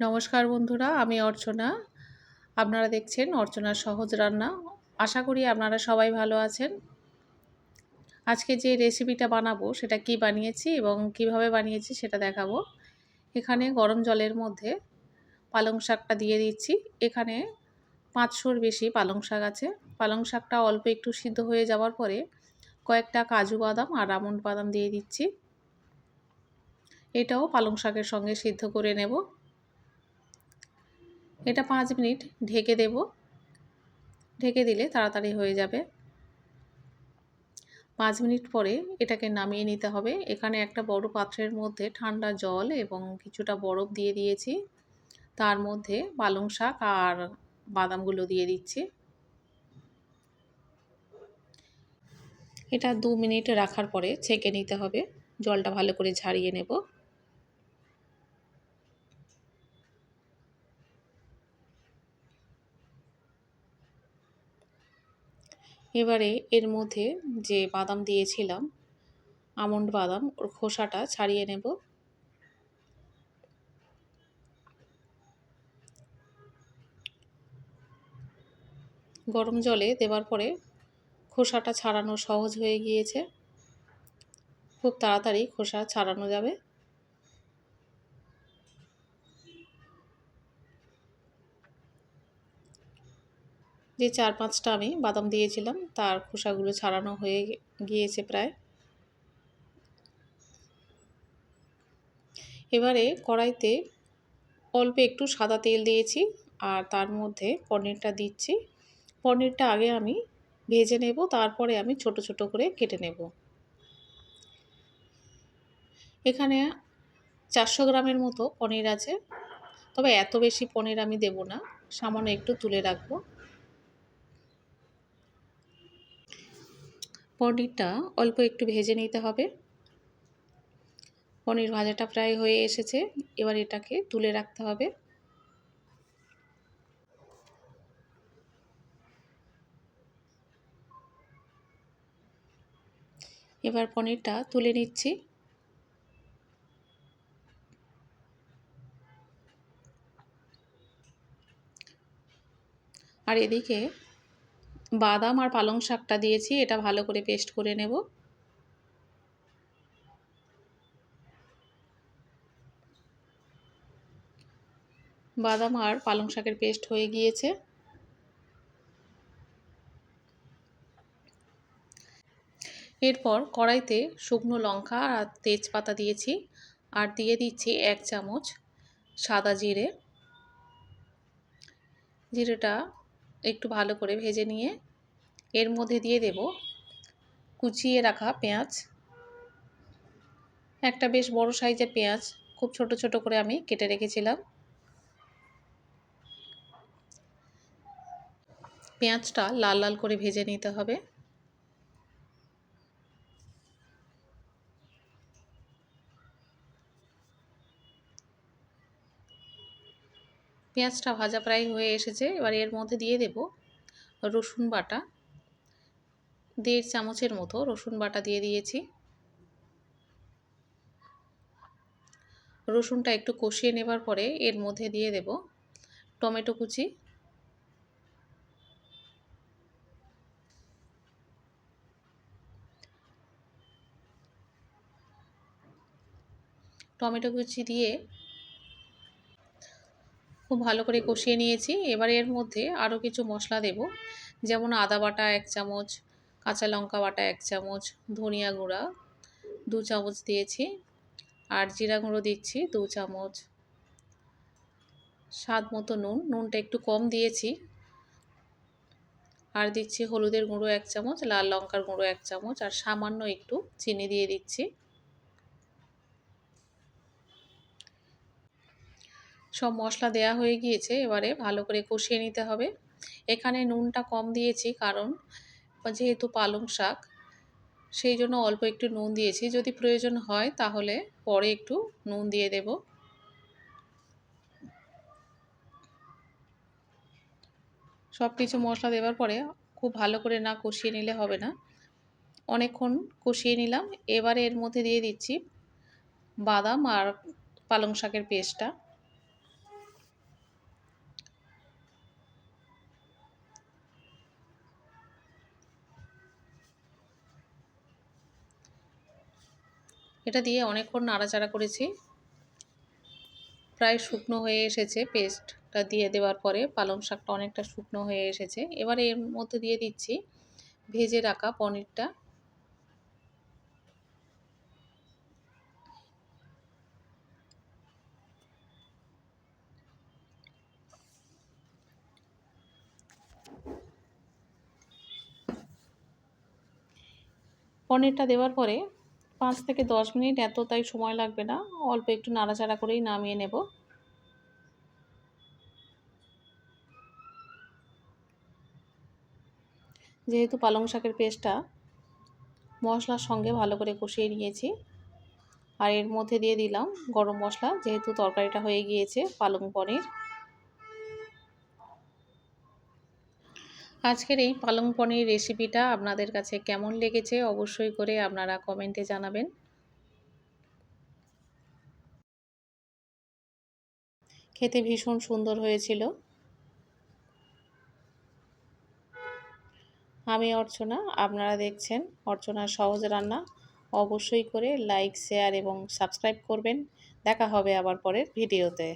নমস্কার বন্ধুরা, আমি অর্চনা। আপনারা দেখছেন অর্চনার সহজ রান্না। আশা করি আপনারা সবাই ভালো আছেন। আজকে যে রেসিপিটা বানাবো সেটা কি বানিয়েছি এবং কিভাবে বানিয়েছি সেটা দেখাবো। এখানে গরম জলের মধ্যে পালং শাকটা দিয়ে দিচ্ছি। এখানে 500-র বেশি পালং শাক আছে। পালং শাকটা অল্প একটু সিদ্ধ হয়ে যাওয়ার পরে কয়েকটা কাজু বাদাম আর আমন্ড বাদাম দিয়ে দিচ্ছি। এটাও পালং শাকের সঙ্গে সিদ্ধ করে নেব। এটা 5 মিনিট ঢেকে দেব। ঢেকে দিলে তাড়াতাড়ি হয়ে যাবে। 5 মিনিট পরে এটাকে নামিয়ে নিতে হবে। এখানে একটা বড় পাত্রের মধ্যে ঠান্ডা জল এবং কিছুটা বরফ দিয়ে দিয়েছি। তার মধ্যে পালং শাক আর বাদামগুলো দিয়ে দিচ্ছি। এটা 2 মিনিট রাখার পরে ছেঁকে নিতে হবে। জলটা ভালো করে ঝারিয়ে নেব। এবারে এর মধ্যে যে বাদাম দিয়েছিলাম, আমন্ড বাদাম, ওর খোসাটা ছাড়িয়ে নেব। গরম জলে দেওয়ার পরে খোসাটা ছাড়ানো সহজ হয়ে গিয়েছে। খুব তাড়াতাড়ি খোসা ছাড়ানো যাবে। যে 4-5টা আমি বাদাম দিয়েছিলাম তার খোসাগুলো ছাড়ানো হয়ে গিয়েছে প্রায়। এবারে কড়াইতে অল্প একটু সাদা তেল দিয়েছি আর তার মধ্যে পনিরটা দিচ্ছি। পনিরটা আগে আমি ভেজে নেব, তারপরে আমি ছোট ছোট করে কেটে নেব। এখানে 400 গ্রামের মতো পনির আছে, তবে এত বেশি পনির আমি দেব না, সামান্য একটু তুলে রাখবো। পনিরটা অল্প একটু ভেজে নিতে হবে। পনির ভাজাটা প্রায় হয়ে এসেছে। এবার এটাকে তুলে রাখতে হবে। এবার পনিরটা তুলে নিচ্ছি। আর এদিকে বাদাম আর পালং শাকটা দিয়েছি, এটা ভালো করে পেস্ট করে নেব। বাদাম আর পালং শাকের পেস্ট হয়ে গিয়েছে। এরপর কড়াইতে শুকনো লঙ্কা আর তেজপাতা দিয়েছি আর দিয়ে দিচ্ছি 1 চামচ সাদা জিরে। জিরেটা একটু ভালো করে ভেজে নিয়ে এর মধ্যে দিয়ে দেব কুচিয়ে রাখা পেঁয়াজ। একটা বেশ বড় সাইজের পেঁয়াজ খুব ছোট ছোট করে আমি কেটে রেখেছিলাম। পেঁয়াজটা লাল লাল করে ভেজে নিতে হবে। পেঁয়াজটা ভাজা প্রায় হয়ে এসেছে। এবার এর মধ্যে দিয়ে দেব রসুন বাটা। 1.5 চামচের মতো রসুন বাটা দিয়ে দিয়েছি। রসুনটা একটু কষিয়ে নেবার পরে এর মধ্যে দিয়ে দেব টমেটো কুচি। টমেটো কুচি দিয়ে খুব ভালো করে কষিয়ে নিয়েছি। এবার এর মধ্যে আরও কিছু মশলা দেব, যেমন আদা বাটা 1 চামচ, কাঁচা লঙ্কা বাটা 1 চামচ, ধনিয়া গুঁড়া 2 চামচ দিয়েছি আর জিরা গুঁড়ো দিচ্ছি 2 চামচ। স্বাদ মতো নুন, নুনটা একটু কম দিয়েছি। আর দিচ্ছি হলুদের গুঁড়ো 1 চামচ, লাল লঙ্কার গুঁড়ো 1 চামচ আর সামান্য একটু চিনি দিয়ে দিচ্ছি। সব মশলা দেয়া হয়ে গিয়েছে। এবারে ভালো করে কষিয়ে নিতে হবে। এখানে নুনটা কম দিয়েছি কারণ যেহেতু পালং শাক, সেই জন্য অল্প একটু নুন দিয়েছি। যদি প্রয়োজন হয় তাহলে পরে একটু নুন দিয়ে দেব। সব কিছু মশলা দেওয়ার পরে খুব ভালো করে না কষিয়ে নিলে হবে না, অনেকক্ষণ কষিয়ে নিলাম। এবারে এর মধ্যে দিয়ে দিচ্ছি বাদাম আর পালং শাকের পেস্টটা। এটা দিয়ে অনেকক্ষণ নাড়াচাড়া করেছি। প্রায় শুকনো হয়ে এসেছে পেস্টটা দিয়ে দেওয়ার পরে পালং শাকটা অনেকটা শুকনো হয়ে এসেছে। এবারে এর মধ্যে দিয়ে দিচ্ছি ভেজে রাখা পনিরটা। পনিরটা দেওয়ার পরে 5 থেকে 10 মিনিট, এতটাই সময় লাগবে না, অল্প একটু নাড়াচাড়া করেই নামিয়ে নেব। যেহেতু পালং শাকের পেস্টটা মশলার সঙ্গে ভালো করে কষিয়ে নিয়েছি, আর এর মধ্যে দিয়ে দিলাম গরম মশলা, যেহেতু তরকারিটা হয়ে গিয়েছে পালং পনির। আজকের এই পালং পনির রেসিপিটা আপনাদের কাছে কেমন লেগেছে অবশ্যই করে আপনারা কমেন্টে জানাবেন। খেতে ভীষণ সুন্দর হয়েছিল। আমি অর্চনা, আপনারা দেখছেন অর্চনার সহজ রান্না। অবশ্যই করে লাইক, শেয়ার এবং সাবস্ক্রাইব করবেন। দেখা হবে আবার পরের ভিডিওতে।